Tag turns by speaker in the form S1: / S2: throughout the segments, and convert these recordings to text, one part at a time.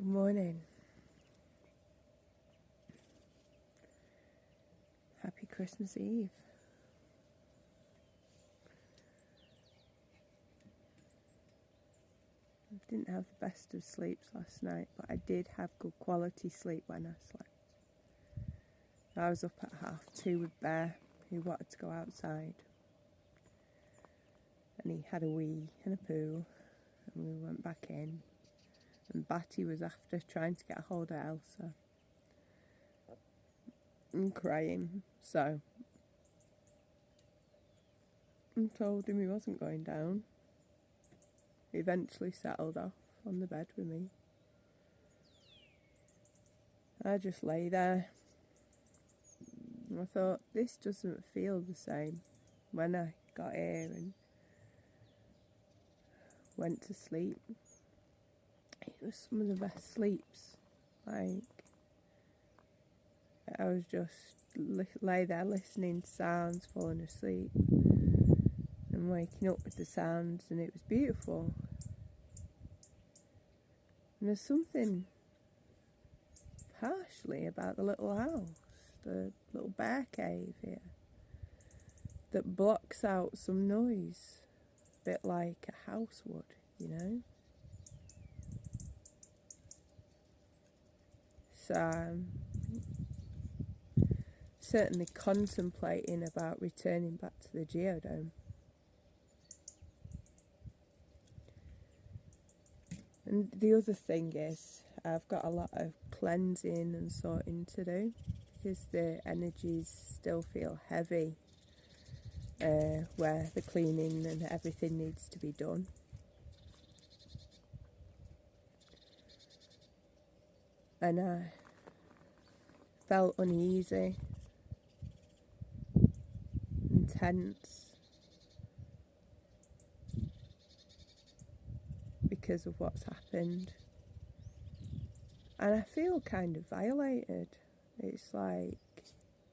S1: Good morning. Happy Christmas Eve. I didn't have the best of sleeps last night, but I did have good quality sleep when I slept. I was up at 2:30 with Bear, who wanted to go outside. And he had a wee and a poo, and we went back in. And Batty was after trying to get a hold of Elsa and crying, so I told him he wasn't going down. He eventually settled off on the bed with me. I just lay there. And I thought, this doesn't feel the same. When I got here and went to sleep, it was some of the best sleeps. Like, I was just lay there listening to sounds, falling asleep and waking up with the sounds, and it was beautiful. And there's something partially about the little house, the little bear cave here, that blocks out some noise, a bit like a house would, you know. So I'm certainly contemplating about returning back to the geodome. And the other thing is, I've got a lot of cleansing and sorting to do, because the energies still feel heavy where the cleaning and everything needs to be done. And I felt uneasy and tense because of what's happened. And I feel kind of violated. It's like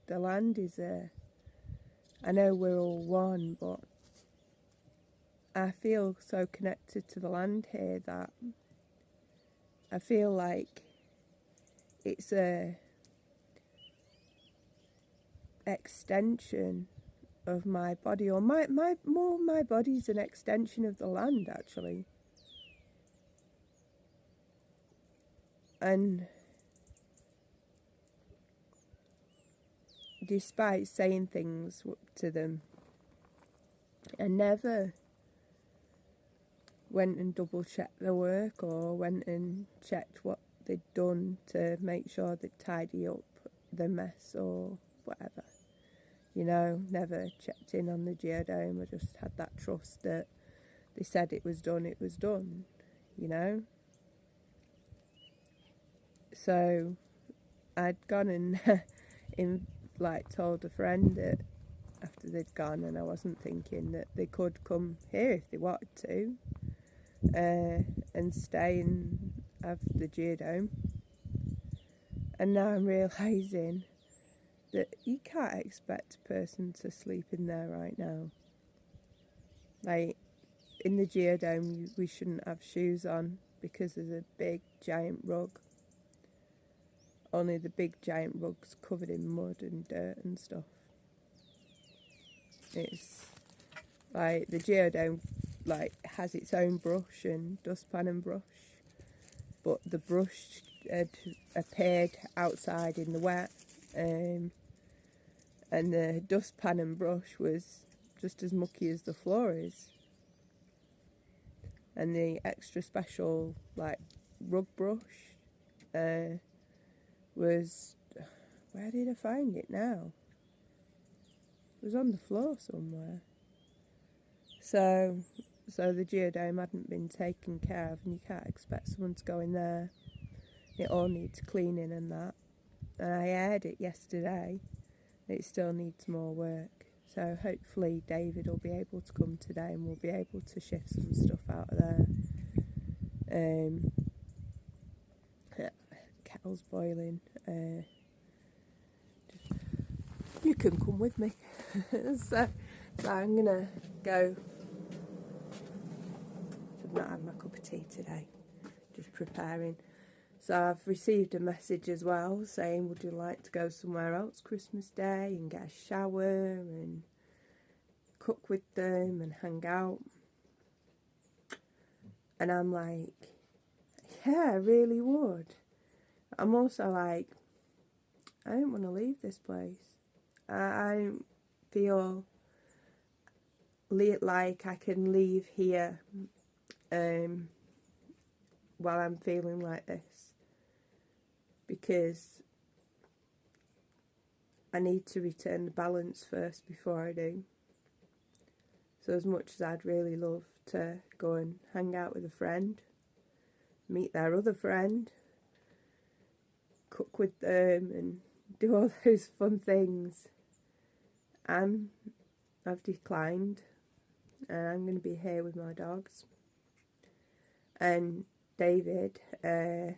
S1: the land is I know we're all one, but I feel so connected to the land here that I feel like it's a extension of my body, or my body's an extension of the land, actually. And despite saying things to them, I never went and double checked their work or went and checked what they'd done to make sure they'd tidy up the mess or whatever. You know, never checked in on the geodome. I just had that trust that they said it was done, you know. So I'd gone and told a friend that after they'd gone, and I wasn't thinking, that they could come here if they wanted to and stay and have the geodome. And now I'm realising that you can't expect a person to sleep in there right now. Like, in the geodome, we shouldn't have shoes on because there's a big giant rug. Only the big giant rug's covered in mud and dirt and stuff. It's like the geodome has its own brush and dustpan and brush, but the brush had appeared outside in the wet, and the dustpan and brush was just as mucky as the floor is. And the extra special rug brush was, where did I find it now? It was on the floor somewhere. So the geodome hadn't been taken care of, and you can't expect someone to go in there. It all needs cleaning and that. And I aired it yesterday. It still needs more work. So hopefully David will be able to come today and we'll be able to shift some stuff out of there. Kettle's boiling. You can come with me. so I'm going to go. I've not had my cup of tea today. Just preparing. So I've received a message as well saying, would you like to go somewhere else Christmas Day and get a shower and cook with them and hang out? And I'm like, yeah, I really would. I'm also like, I don't want to leave this place. I don't feel like I can leave here while I'm feeling like this, because I need to return the balance first before I do. So as much as I'd really love to go and hang out with a friend, meet their other friend, cook with them and do all those fun things, I've declined, and I'm going to be here with my dogs. And David, the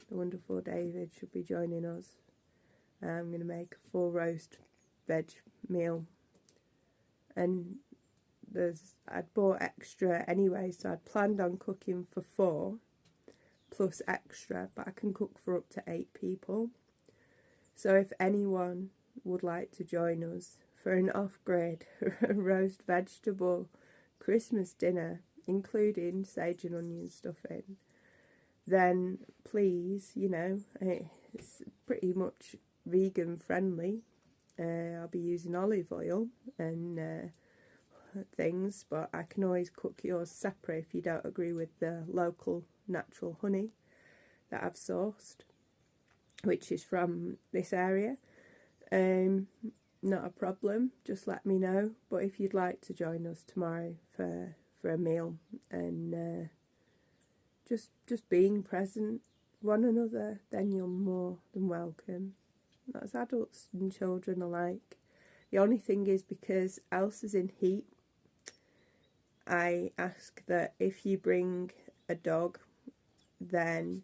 S1: wonderful David, should be joining us. I'm going to make a full roast veg meal, and I'd bought extra anyway, so I'd planned on cooking for 4 plus extra, but I can cook for up to 8 people. So if anyone would like to join us for an off-grid roast vegetable Christmas dinner, including sage and onion stuffing, then please, it's pretty much vegan friendly. I'll be using olive oil and things, but I can always cook yours separate if you don't agree with the local natural honey that I've sourced, which is from this area. Not a problem, just let me know. But if you'd like to join us tomorrow for a meal and just being present one another, then you're more than welcome. That's adults and children alike. The only thing is, because Elsa's in heat, I ask that if you bring a dog, then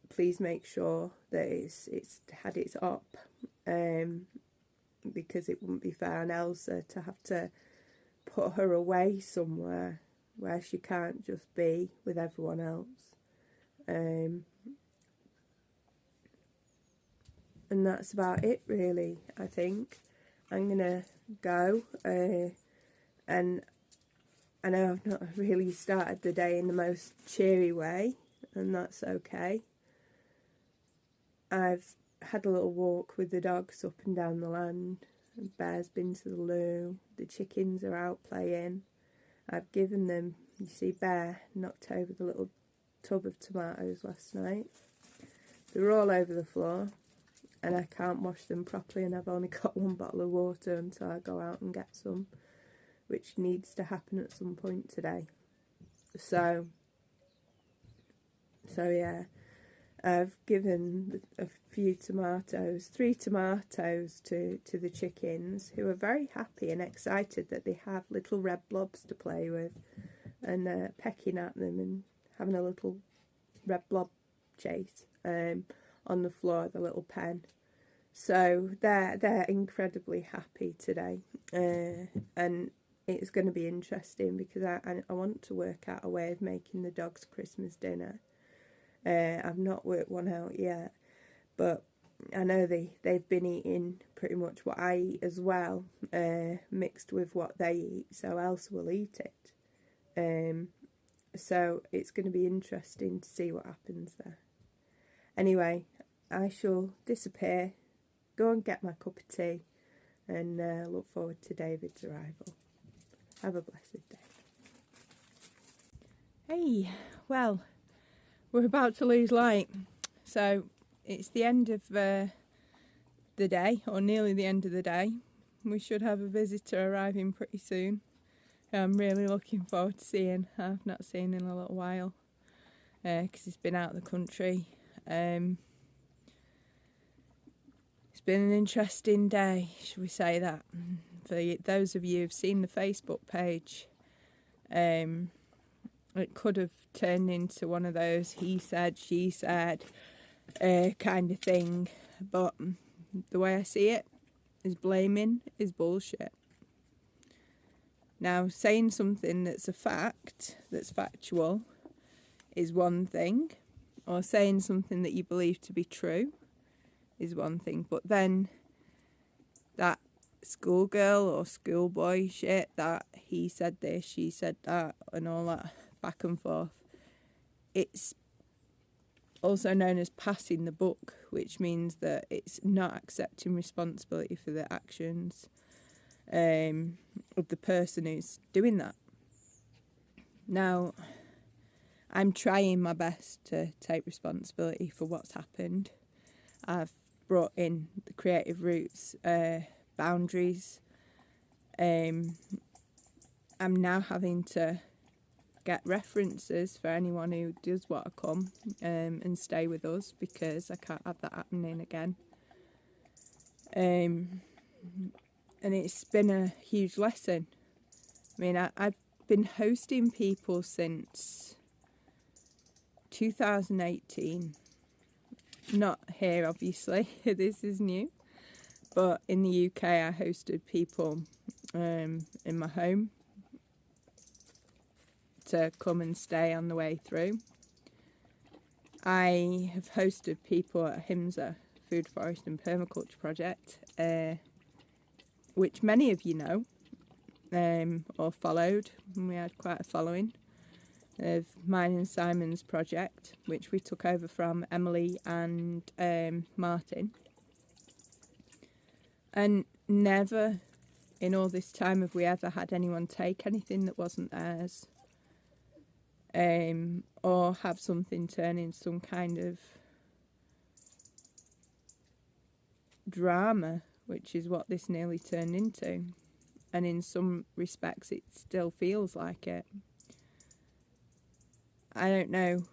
S1: please make sure that it's had its op, because it wouldn't be fair on Elsa to have to put her away somewhere where she can't just be with everyone else. And that's about it, really. I think I'm gonna go, and I know I've not really started the day in the most cheery way, and that's okay. I've had a little walk with the dogs up and down the land. Bear's been to the loo. The chickens are out playing. I've given them, you see, Bear knocked over the little tub of tomatoes last night. They were all over the floor, and I can't wash them properly, and I've only got 1 bottle of water until I go out and get some, which needs to happen at some point today. So yeah, I've given a few tomatoes, 3 tomatoes to the chickens, who are very happy and excited that they have little red blobs to play with, and pecking at them and having a little red blob chase on the floor of the little pen. So they're incredibly happy today, and it's going to be interesting because I want to work out a way of making the dogs Christmas dinner. I've not worked one out yet, but I know they've been eating pretty much what I eat as well, mixed with what they eat, so Elsa will eat it. So it's going to be interesting to see what happens there. Anyway, I shall disappear, go and get my cup of tea, and look forward to David's arrival. Have a blessed day. Hey, well, we're about to lose light, so it's the end of the day, or nearly the end of the day. We should have a visitor arriving pretty soon. I'm really looking forward to seeing. I've not seen in a little while because he's been out of the country. It's been an interesting day, should we say that? For those of you who've seen the Facebook page, it could have turned into one of those he said, she said kind of thing. But the way I see it is blaming is bullshit. Now, saying something that's a fact, that's factual, is one thing. or saying something that you believe to be true is one thing, but then that schoolgirl or schoolboy shit, that he said this, she said that, and all that back and forth, it's also known as passing the buck, which means that it's not accepting responsibility for the actions of the person who's doing that. Now, I'm trying my best to take responsibility for what's happened. I've brought in the Creative Rootz boundaries. I'm now having to get references for anyone who does want to come and stay with us, because I can't have that happening again. And it's been a huge lesson. I mean, I've been hosting people since 2018. Not here, obviously. This is new. But in the UK, I hosted people in my home to come and stay on the way through. I have hosted people at HIMSA, Food, Forest and Permaculture Project, which many of you know or followed, and we had quite a following, of mine and Simon's project, which we took over from Emily and Martin. And never in all this time have we ever had anyone take anything that wasn't theirs, or have something turn into some kind of drama, which is what this nearly turned into. And in some respects it still feels like it. I don't know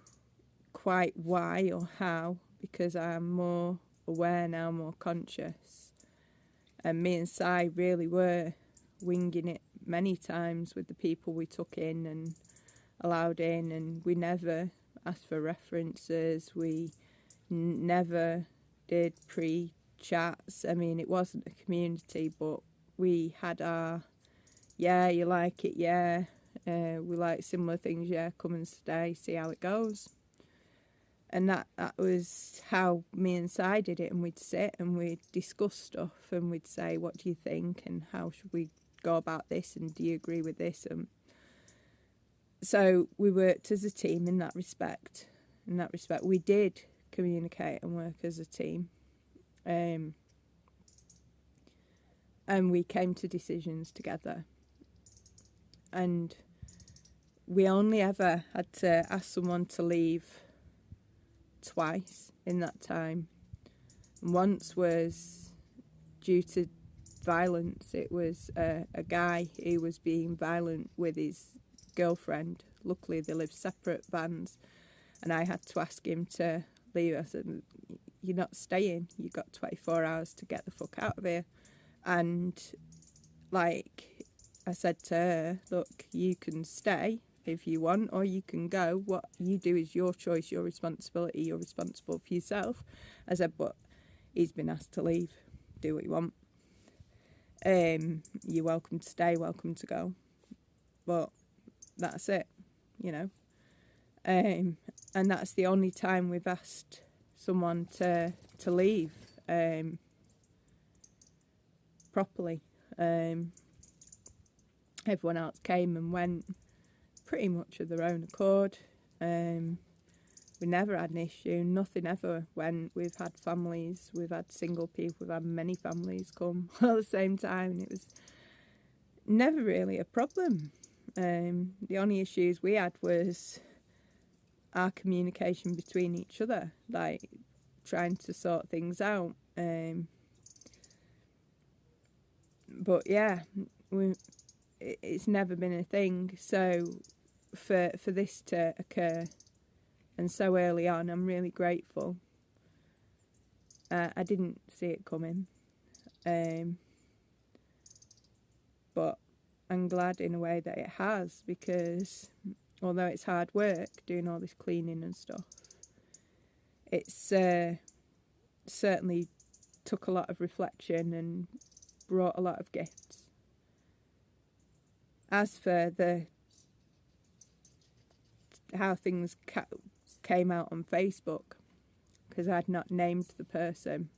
S1: quite why or how, because I'm more aware now, more conscious. And me and Si really were winging it many times with the people we took in and allowed in, and we never asked for references. We never did pre-chats. I mean, it wasn't a community, but we had our, yeah, you like it, yeah, we like similar things, yeah, come and stay, see how it goes. And that was how me and Si did it, and we'd sit and we'd discuss stuff, and we'd say, what do you think, and how should we go about this, and do you agree with this? So we worked as a team in that respect. In that respect, we did communicate and work as a team. And we came to decisions together. And we only ever had to ask someone to leave twice in that time. Once was due to violence. It was a guy who was being violent with his girlfriend. Luckily they lived separate vans, and I had to ask him to leave. I said, you're not staying, you've got 24 hours to get the fuck out of here. And like I said to her, look, you can stay if you want, or you can go. What you do is your choice, your responsibility, you're responsible for yourself. I said, but he's been asked to leave, do what you want. You're welcome to stay, welcome to go, but that's it, you know. And that's the only time we've asked someone to leave properly. Everyone else came and went pretty much of their own accord. We never had an issue, nothing ever went. We've had families, we've had single people, we've had many families come at the same time, and it was never really a problem. The only issues we had was our communication between each other, like trying to sort things out. But yeah, it's never been a thing. So for this to occur, and so early on, I'm really grateful. I didn't see it coming, but I'm glad in a way that it has, because although it's hard work doing all this cleaning and stuff, it's certainly took a lot of reflection and brought a lot of gifts. As for how things came out on Facebook because I'd not named the person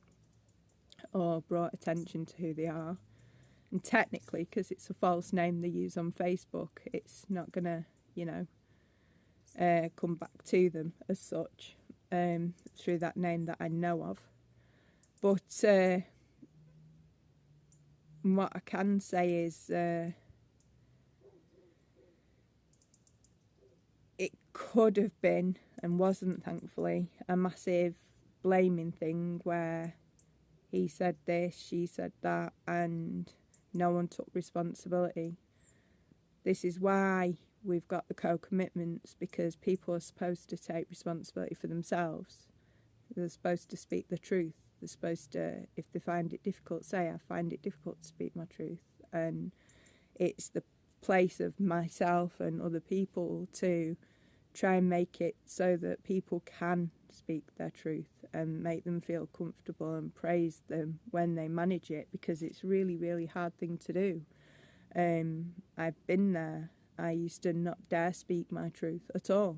S1: or brought attention to who they are. And technically, because it's a false name they use on Facebook, it's not going to, come back to them as such through that name that I know of. But what I can say is it could have been, and wasn't thankfully, a massive blaming thing where he said this, she said that, and no one took responsibility. This is why we've got the co-commitments, because people are supposed to take responsibility for themselves. They're supposed to speak the truth. They're supposed to, if they find it difficult, say, I find it difficult to speak my truth. And it's the place of myself and other people to try and make it so that people can speak their truth and make them feel comfortable and praise them when they manage it, because it's really, really hard thing to do. I've been there. I used to not dare speak my truth at all.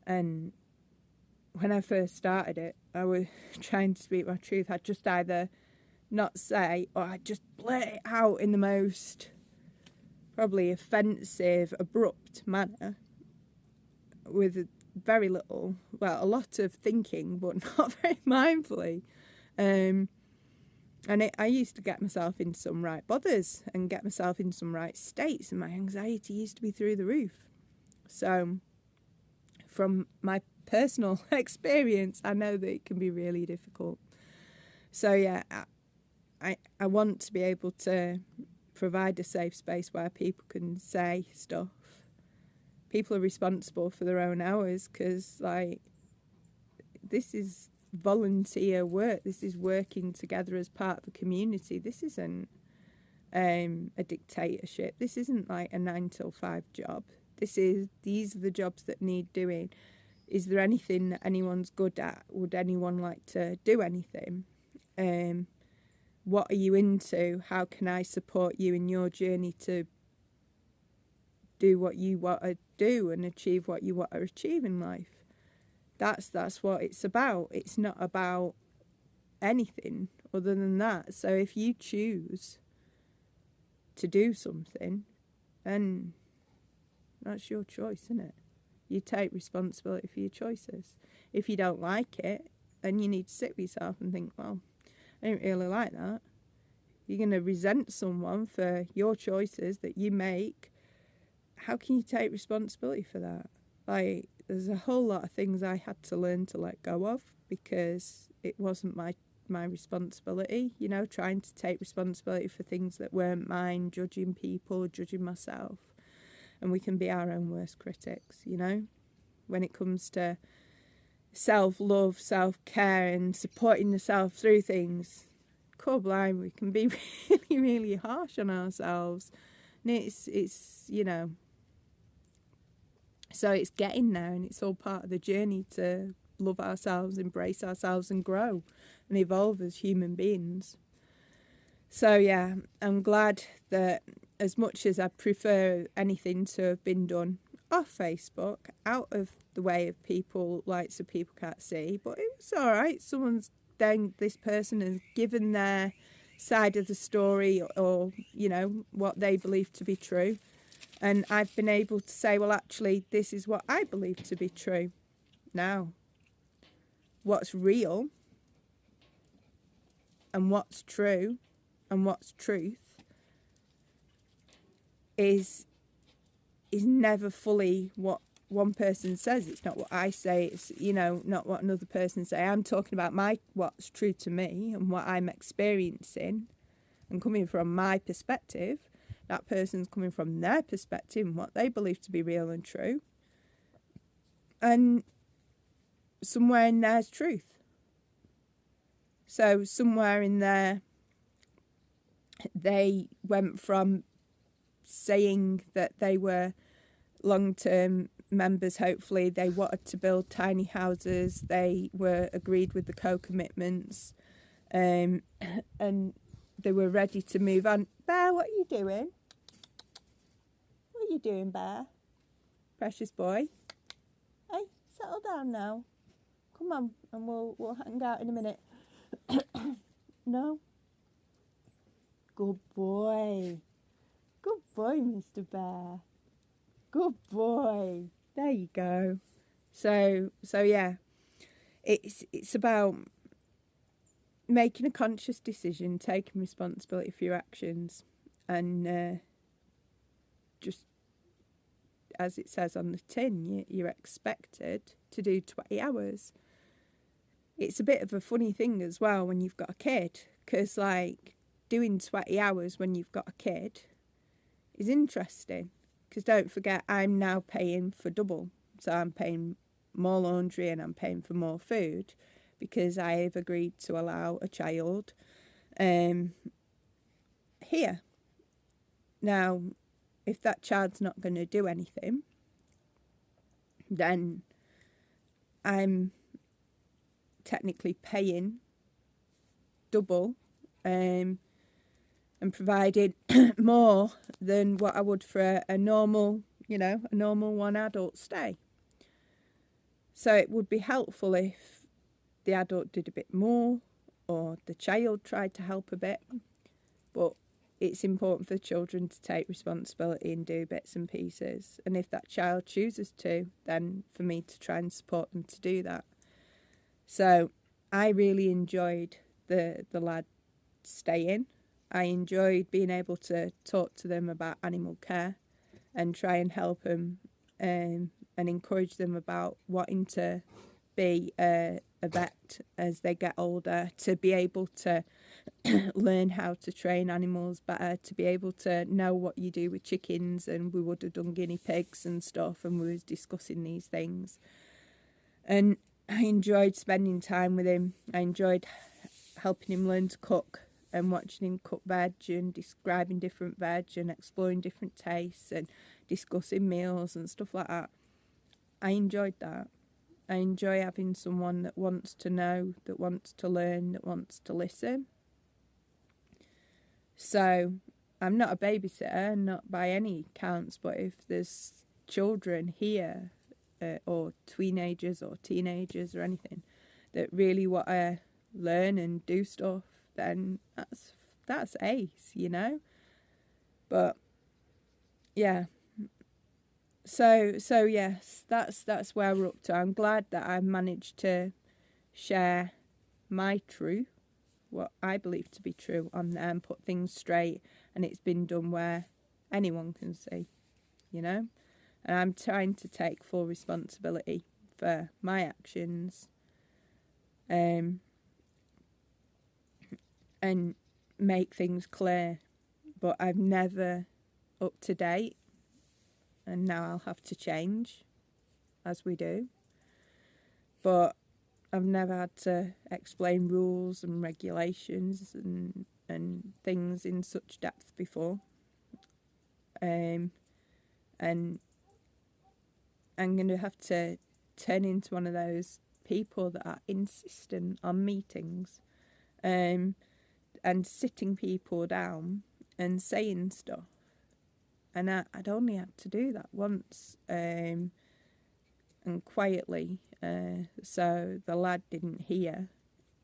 S1: And when I first started it, I was trying to speak my truth. I'd just either not say, or I'd just blurt it out in the most probably offensive, abrupt manner with very little, well, a lot of thinking, but not very mindfully. I used to get myself in some right bothers and get myself in some right states, and my anxiety used to be through the roof. So from my personal experience, I know that it can be really difficult. So yeah, I want to be able to provide a safe space where people can say stuff. People are responsible for their own hours, because this is volunteer work. This is working together as part of a community. This isn't a dictatorship. This isn't like a 9 till 5 job. These are the jobs that need doing. Is there anything that anyone's good at? Would anyone like to do anything? What are you into? How can I support you in your journey to do what you want to do and achieve what you want to achieve in life? That's what it's about. It's not about anything other than that. So if you choose to do something, then that's your choice, isn't it? You take responsibility for your choices. If you don't like it, then you need to sit with yourself and think, well, I don't really like that. You're going to resent someone for your choices that you make. How can you take responsibility for that? There's a whole lot of things I had to learn to let go of, because it wasn't my responsibility, trying to take responsibility for things that weren't mine, judging people, judging myself. And we can be our own worst critics, when it comes to self-love, self-care and supporting yourself through things. Core blind, we can be really, really harsh on ourselves. And it's so it's getting there, and it's all part of the journey to love ourselves, embrace ourselves and grow and evolve as human beings. So yeah, I'm glad that, as much as I prefer anything to have been done off Facebook, out of the way of people, so people can't see, but it was all right. This person has given their side of the story, or what they believe to be true. And I've been able to say, well, actually, this is what I believe to be true. Now, what's real and what's true and what's truth is never fully what one person says. It's not what I say. It's, not what another person say. I'm talking about what's true to me and what I'm experiencing and coming from my perspective. That person's coming from their perspective and what they believe to be real and true. And somewhere in there's truth. So somewhere in there, they went from saying that they were long-term members, hopefully. They wanted to build tiny houses. They were agreed with the co-commitments. And they were ready to move on. Bear, what are you doing? What are you doing, Bear? Precious boy. Hey, settle down now. Come on, and we'll hang out in a minute. No? Good boy. Good boy, Mr. Bear. Good boy. There you go. So yeah, it's about making a conscious decision, taking responsibility for your actions, and just as it says on the tin, you're expected to do 20 hours. It's a bit of a funny thing as well when you've got a kid, because like doing 20 hours when you've got a kid is interesting, because don't forget, I'm now paying for double. So I'm paying more laundry and I'm paying for more food because I have agreed to allow a child here. Now, if that child's not going to do anything, then I'm technically paying double and providing more than what I would for a normal, a normal one adult stay. So it would be helpful if the adult did a bit more or the child tried to help a bit, but it's important for children to take responsibility and do bits and pieces. And if that child chooses to, then for me to try and support them to do that. So I really enjoyed the lad staying. I enjoyed being able to talk to them about animal care and try and help them and encourage them about wanting to be a vet as they get older, to be able to learn how to train animals better, to be able to know what you do with chickens, and we would have done guinea pigs and stuff, and we was discussing these things. And I enjoyed spending time with him. I enjoyed helping him learn to cook and watching him cook veg and describing different veg and exploring different tastes and discussing meals and stuff like that. I enjoyed that. I enjoy having someone that wants to know, that wants to learn, that wants to listen. So I'm not a babysitter, not by any counts, but if there's children here or teenagers or teenagers or anything that really want to learn and do stuff, then that's ace, But yeah, so yes, that's where we're up to. I'm glad that I managed to share my truth, what I believe to be true, on there and put things straight, and it's been done where anyone can see, And I'm trying to take full responsibility for my actions, and make things clear. But I've never up to date, and now I'll have to change as we do. But I've never had to explain rules and regulations and things in such depth before. And I'm going to have to turn into one of those people that are insistent on meetings and sitting people down and saying stuff. And I'd only had to do that once and quietly. So the lad didn't hear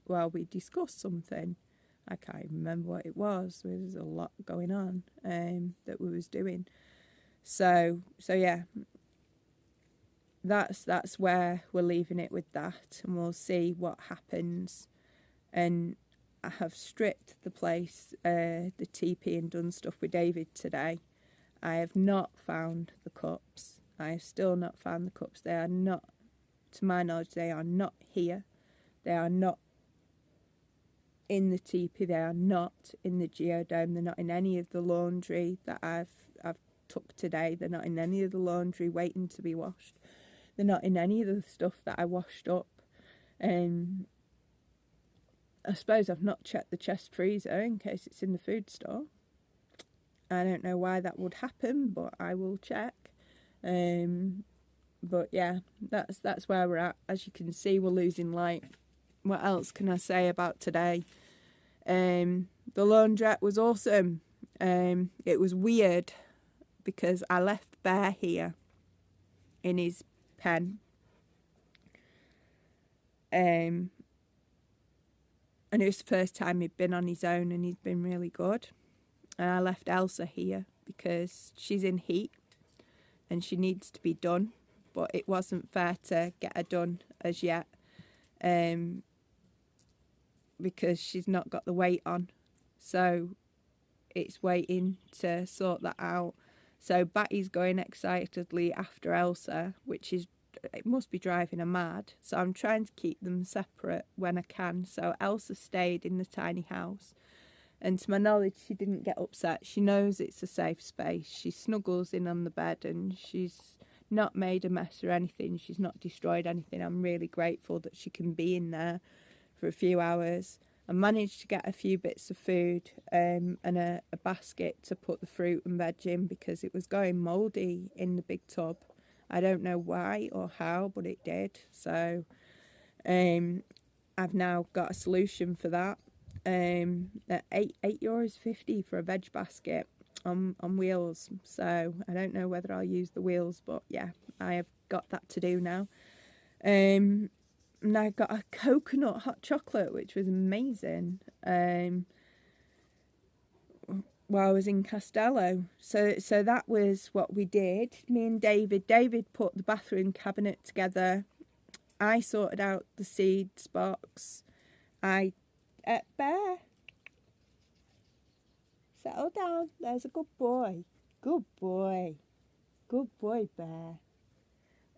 S1: while we discussed something. I can't remember what it was. There was a lot going on that we was doing. So yeah, that's where we're leaving it with that, and we'll see what happens. And I have stripped the place, the TP, and done stuff with David today. I have not found the cups. I have still not found the cups. They are not, to my knowledge, they are not here. They are not in the TP. They are not in the geodome. They're not in any of the laundry that I've took today. They're not in any of the laundry waiting to be washed. They're not in any of the stuff that I washed up. I suppose I've not checked the chest freezer in case it's in the food store. I don't know why that would happen, but I will check. But yeah, that's where we're at. As you can see, we're losing light. What else can I say about today? The laundrette was awesome. It was weird because I left Bear here in his pen And it was the first time he'd been on his own, and he's been really good. And I left Elsa here because she's in heat and she needs to be done, but it wasn't fair to get her done as yet, because she's not got the weight on. So it's waiting to sort that out. So Batty's going excitedly after Elsa, which is, it must be driving her mad. So I'm trying to keep them separate when I can. So Elsa stayed in the tiny house, and to my knowledge she didn't get upset. She knows it's a safe space. She snuggles in on the bed, and she's not made a mess or anything. She's not destroyed anything. I'm really grateful that she can be in there for a few hours. I managed to get a few bits of food and a basket to put the fruit and veg in, because it was going mouldy in the big tub. I don't know why or how, but it did. So I've now got a solution for that. At €8.50 for a veg basket on wheels. So I don't know whether I'll use the wheels, but yeah, I have got that to do now. And I got a coconut hot chocolate, which was amazing, while I was in Castelo. So that was what we did. Me and David put the bathroom cabinet together. I sorted out the seeds box. Bear, settle down. There's a good boy. Good boy. Good boy, Bear.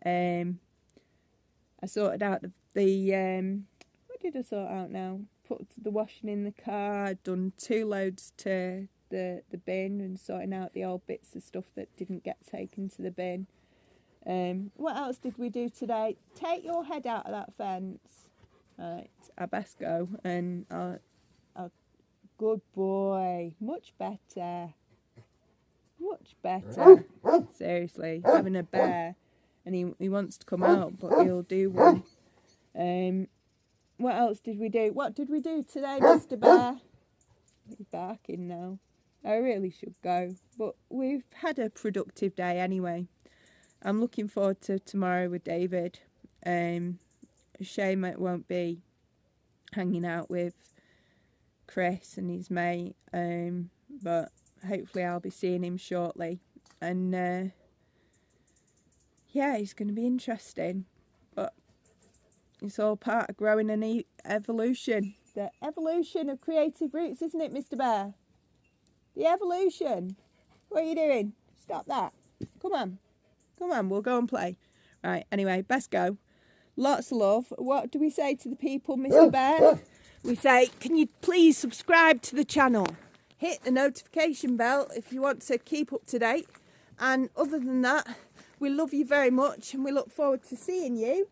S1: I sorted out the what did I sort out now? Put the washing in the car. I'd done 2 loads to the bin, and sorting out the old bits of stuff that didn't get taken to the bin. What else did we do today? Take your head out of that fence. Right, I best go, and I'll good boy. Much better. Much better. Seriously, having a bear, and he wants to come out, but he'll do one. What else did we do? What did we do today, Mr. Bear? He's barking now. I really should go, but we've had a productive day anyway. I'm looking forward to tomorrow with David. Shame it won't be hanging out with Chris and his mate, but hopefully I'll be seeing him shortly. And yeah, it's going to be interesting, but it's all part of growing an evolution. The evolution of Creative Rootz, isn't it, Mr. Bear? The evolution. What are you doing? Stop that. Come on, we'll go and play. Right, anyway, best go. Lots of love. What do we say to the people, Mr. Bear? We say, can you please subscribe to the channel? Hit the notification bell if you want to keep up to date. And other than that, we love you very much, and we look forward to seeing you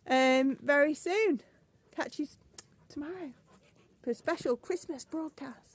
S1: very soon. Catch you tomorrow for a special Christmas broadcast.